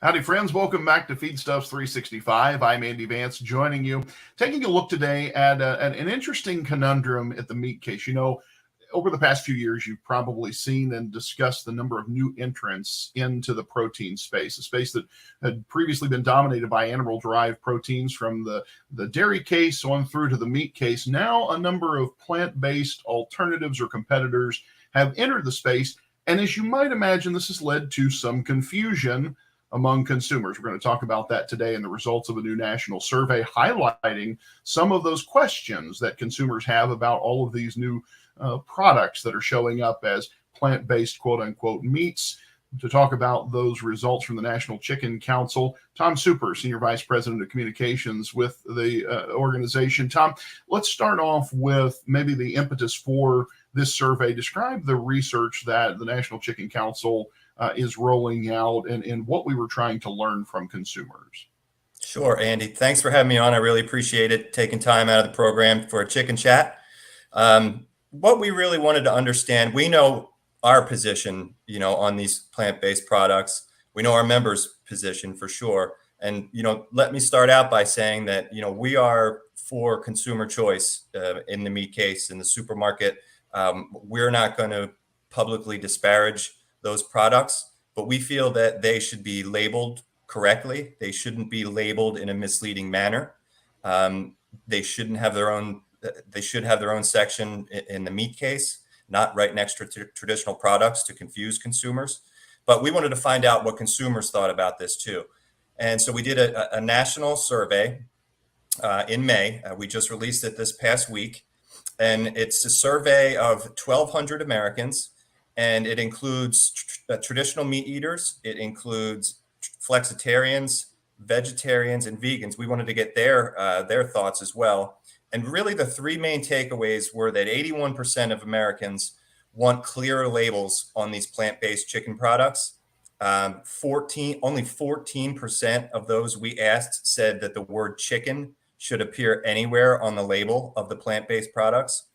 Howdy, friends. Welcome back to Feedstuffs 365. I'm Andy Vance, joining you, taking a look today at an interesting conundrum at the meat case. Over the past few years, you've probably seen and discussed the number of new entrants into the protein space, a space that had previously been dominated by animal-derived proteins from the dairy case on through to the meat case. Now, a number of plant-based alternatives or competitors have entered the space. And as you might imagine, this has led to some confusion among consumers. We're going to talk about that today and the results of a new national survey highlighting some of those questions that consumers have about all of these new products that are showing up as plant-based quote unquote meats. To talk about those results from the National Chicken Council, Tom Super, Senior Vice President of Communications with the organization. Tom, let's start off with maybe the impetus for this survey. Describe the research that the National Chicken Council is rolling out and what we were trying to learn from consumers. Sure, Andy. Thanks for having me on. I really appreciate it, taking time out of the program for a chicken chat. What we really wanted to understand, we know our position, on these plant-based products. We know our members' position for sure. And, let me start out by saying that, we are for consumer choice in the meat case, in the supermarket. We're not going to publicly disparage those products, but we feel that they should be labeled correctly. They shouldn't be labeled in a misleading manner. They shouldn't have their own. They should have their own section in the meat case, not right next to traditional products to confuse consumers. But we wanted to find out what consumers thought about this too. And so we did a national survey in May. We just released it this past week. And it's a survey of 1,200 Americans. And it includes traditional meat eaters. It includes flexitarians, vegetarians, and vegans. We wanted to get their thoughts as well. And really, the three main takeaways were that 81% of Americans want clearer labels on these plant-based chicken products. Only 14% of those we asked said that the word chicken should appear anywhere on the label of the plant-based products.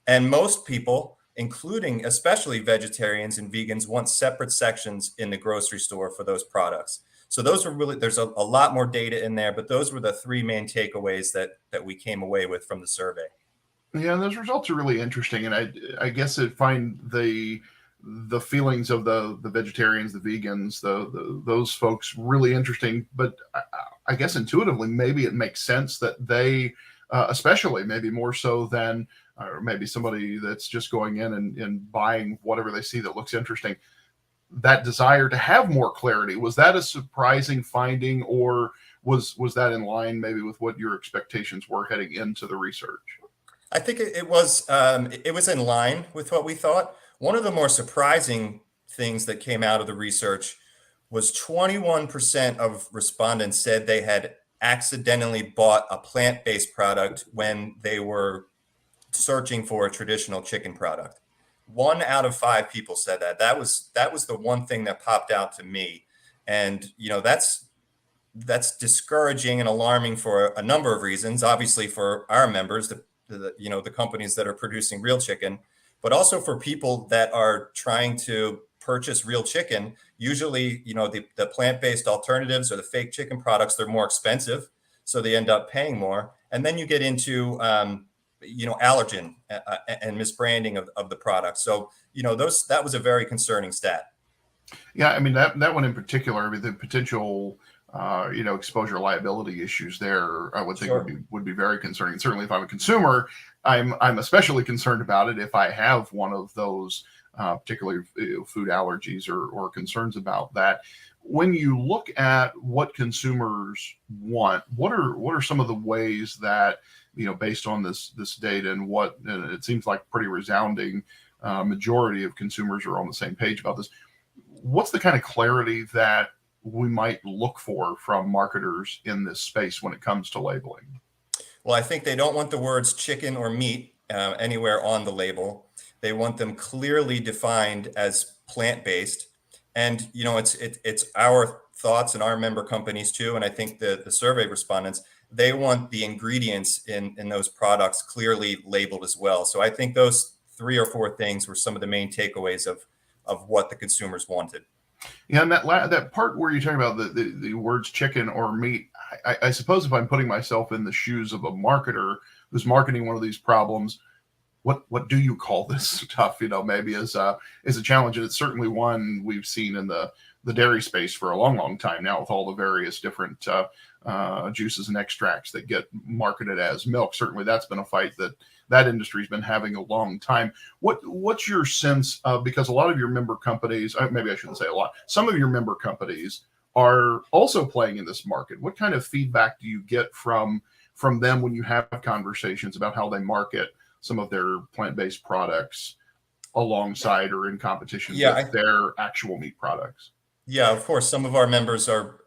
And most people, including especially vegetarians and vegans, want separate sections in the grocery store for those products. So those were really, there's a lot more data in there, but those were the three main takeaways that we came away with from the survey. Yeah, those results are really interesting. And I guess I find the feelings of the vegetarians, the vegans, those folks really interesting. But I guess intuitively, maybe it makes sense that they, especially maybe more so than, or maybe somebody that's just going in and buying whatever they see that looks interesting, that desire to have more clarity. Was that a surprising finding, or was that in line maybe with what your expectations were heading into the research? I think it was in line with what we thought. One of the more surprising things that came out of the research was 21% of respondents said they had accidentally bought a plant-based product when they were searching for a traditional chicken product. 1 out of 5 people said that. That was the one thing that popped out to me. And, that's discouraging and alarming for a number of reasons. Obviously for our members, the companies that are producing real chicken, but also for people that are trying to purchase real chicken. Usually, the plant-based alternatives or the fake chicken products, they're more expensive, so they end up paying more. And then you get into allergen and misbranding of the product. So, that was a very concerning stat. Yeah, I mean, that one in particular, I mean, the potential, exposure liability issues there, I would think Sure. would be very concerning. Certainly, if I'm a consumer, I'm especially concerned about it if I have one of those, particularly food allergies or concerns about that. When you look at what consumers want, what are some of the ways that, based on this data and what it seems like pretty resounding majority of consumers are on the same page about this, what's the kind of clarity that we might look for from marketers in this space when it comes to labeling? Well, I think they don't want the words chicken or meat anywhere on the label. They want them clearly defined as plant-based. And, it's our thoughts and our member companies too. And I think the survey respondents, they want the ingredients in those products clearly labeled as well. So I think those 3 or 4 things were some of the main takeaways of what the consumers wanted. Yeah, and that part where you're talking about the words chicken or meat, I suppose if I'm putting myself in the shoes of a marketer who's marketing one of these problems, what do you call this stuff? Maybe is a challenge, and it's certainly one we've seen in the dairy space for a long time now, with all the various different juices and extracts that get marketed as milk. Certainly, that's been a fight that industry's been having a long time. What's your sense of, because a lot of your member companies, maybe I shouldn't say a lot, some of your member companies are also playing in this market. What kind of feedback do you get from them when you have conversations about how they market some of their plant-based products alongside or in competition with their actual meat products? Yeah, of course. Some of our members are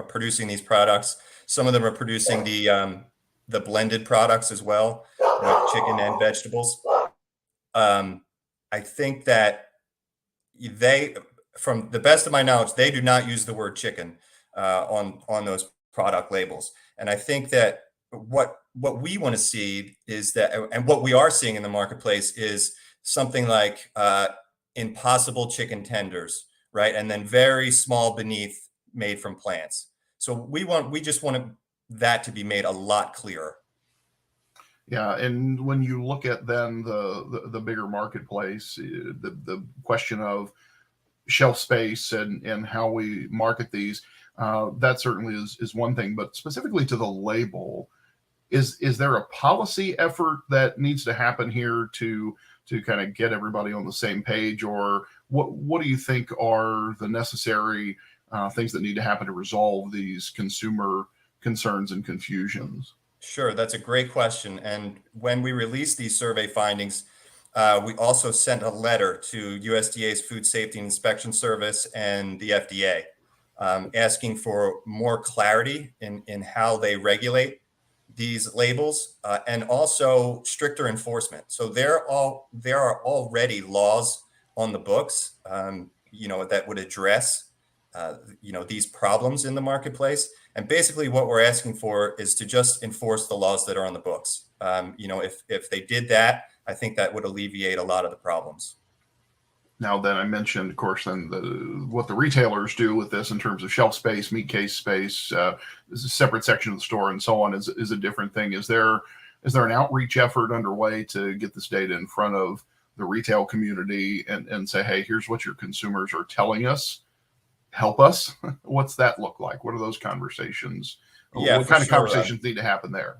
producing these products. Some of them are producing the blended products as well, with chicken and vegetables. I think that they, from the best of my knowledge, they do not use the word chicken on those product labels. And I think that what we want to see is that, and what we are seeing in the marketplace is something like impossible chicken tenders, right? And then very small beneath, made from plants. So we just want that to be made a lot clearer. Yeah, and when you look at then the bigger marketplace, the question of shelf space and how we market these, that certainly is one thing. But specifically to the label, is there a policy effort that needs to happen here to kind of get everybody on the same page, or what do you think are the necessary things that need to happen to resolve these consumer concerns and confusions? Sure, that's a great question. And when we released these survey findings, we also sent a letter to USDA's Food Safety and Inspection Service and the FDA, asking for more clarity in how they regulate these labels, and also stricter enforcement. So there are already laws on the books, that would address, these problems in the marketplace. And basically what we're asking for is to just enforce the laws that are on the books. If they did that, I think that would alleviate a lot of the problems. Now, then I mentioned, of course, then what the retailers do with this in terms of shelf space, meat case space, is a separate section of the store, and so on, is a different thing. Is there an outreach effort underway to get this data in front of the retail community and say, hey, here's what your consumers are telling us, help us? What's that look like? What are those conversations? Yeah, what for kind of sure. conversations need to happen there?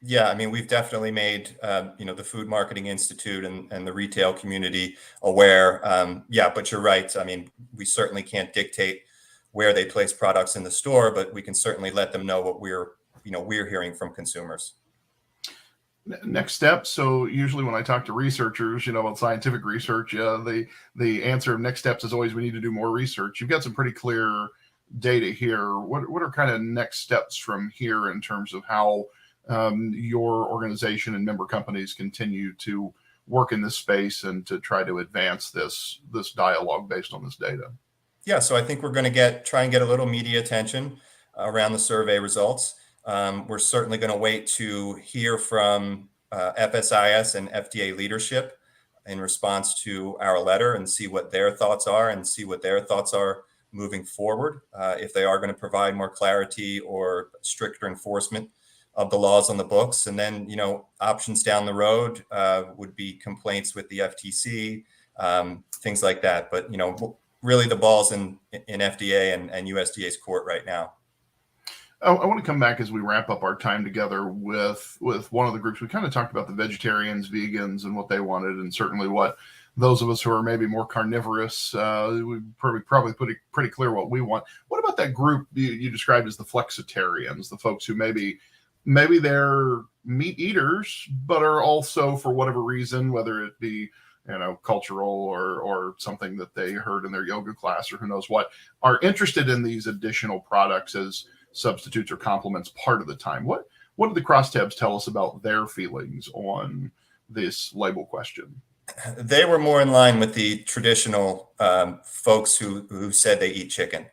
Yeah, I mean, we've definitely made the Food Marketing Institute and the retail community aware. Yeah, but you're right. I mean, we certainly can't dictate where they place products in the store, but we can certainly let them know what we're hearing from consumers. Next steps. So usually when I talk to researchers, about scientific research, the answer of next steps is always we need to do more research. You've got some pretty clear data here. What are kind of next steps from here in terms of how your organization and member companies continue to work in this space and to try to advance this dialogue based on this data? Yeah, so I think we're going to try and get a little media attention around the survey results. We're certainly going to wait to hear from FSIS and FDA leadership in response to our letter and see what their thoughts are moving forward, if they are going to provide more clarity or stricter enforcement of the laws on the books. And then, options down the road would be complaints with the FTC, things like that. But, really the ball's in FDA and USDA's court right now. I want to come back as we wrap up our time together with one of the groups. We kind of talked about the vegetarians, vegans, and what they wanted, and certainly what those of us who are maybe more carnivorous, we probably put it pretty clear what we want. What about that group you described as the Flexitarians, the folks who maybe they're meat eaters, but are also, for whatever reason, whether it be cultural or something that they heard in their yoga class or who knows what, are interested in these additional products as substitutes or complements part of the time. What did the crosstabs tell us about their feelings on this label question? They were more in line with the traditional folks who said they eat chicken.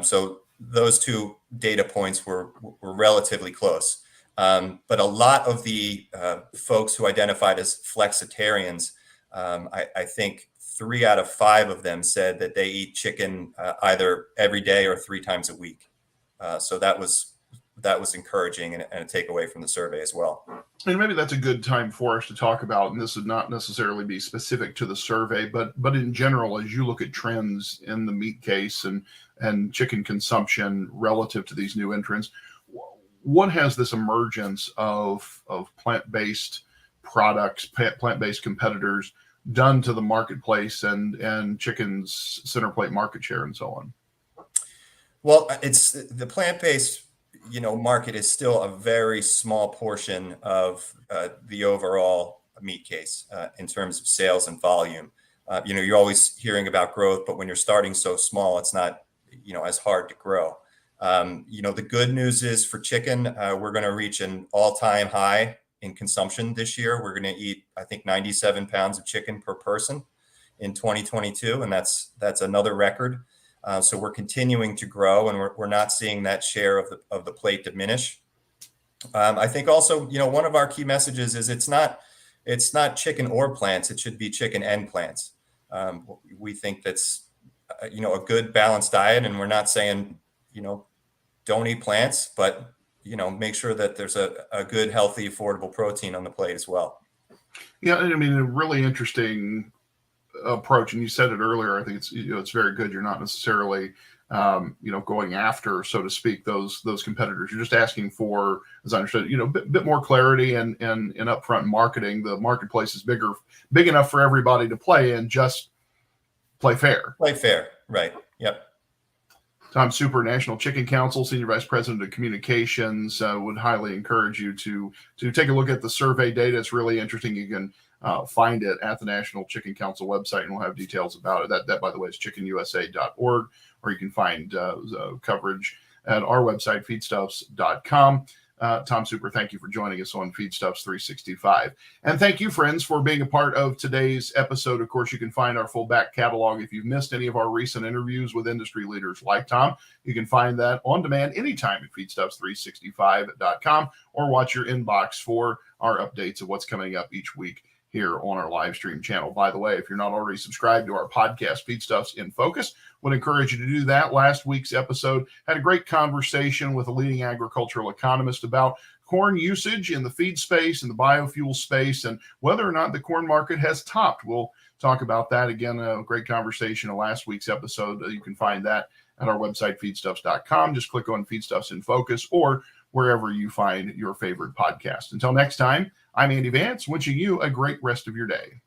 So those two data points were relatively close. But a lot of the folks who identified as flexitarians, I think 3 out of 5 of them said that they eat chicken either every day or 3 times a week. So that was encouraging and a takeaway from the survey as well. And maybe that's a good time for us to talk about, and this would not necessarily be specific to the survey, but in general, as you look at trends in the meat case and chicken consumption relative to these new entrants, what has this emergence of plant-based products, plant-based competitors done to the marketplace and chicken's center plate market share and so on? Well, it's the plant-based, market is still a very small portion of the overall meat case in terms of sales and volume. You're always hearing about growth, but when you're starting so small, it's not, as hard to grow. The good news is for chicken, we're going to reach an all-time high in consumption this year. We're going to eat, I think, 97 pounds of chicken per person in 2022, and that's another record. So we're continuing to grow, and we're not seeing that share of the plate diminish. I think also, one of our key messages is it's not chicken or plants. It should be chicken and plants. We think that's a good balanced diet, and we're not saying don't eat plants, but make sure that there's a good, healthy, affordable protein on the plate as well. Yeah, I mean, a really interesting approach, and you said it earlier. I think it's very good. You're not necessarily going after, so to speak, those competitors. You're just asking for, as I understood, bit more clarity and upfront marketing. The marketplace is big enough for everybody to play in. Just play fair. Play fair, right? Yep. Tom Super, National Chicken Council, Senior Vice President of Communications, would highly encourage you to take a look at the survey data. It's really interesting. You can find it at the National Chicken Council website, and we'll have details about it. That by the way, is chickenusa.org, or you can find coverage at our website, feedstuffs.com. Tom Super, thank you for joining us on Feedstuffs 365. And thank you, friends, for being a part of today's episode. Of course, you can find our full back catalog. If you've missed any of our recent interviews with industry leaders like Tom, you can find that on demand anytime at feedstuffs365.com, or watch your inbox for our updates of what's coming up each week here on our live stream channel. By the way, if you're not already subscribed to our podcast, Feedstuffs in Focus, would encourage you to do that. Last week's episode had a great conversation with a leading agricultural economist about corn usage in the feed space and the biofuel space, and whether or not the corn market has topped. We'll talk about that again. A great conversation in last week's episode. You can find that at our website, feedstuffs.com. Just click on Feedstuffs in Focus or wherever you find your favorite podcast. Until next time, I'm Andy Vance, wishing you a great rest of your day.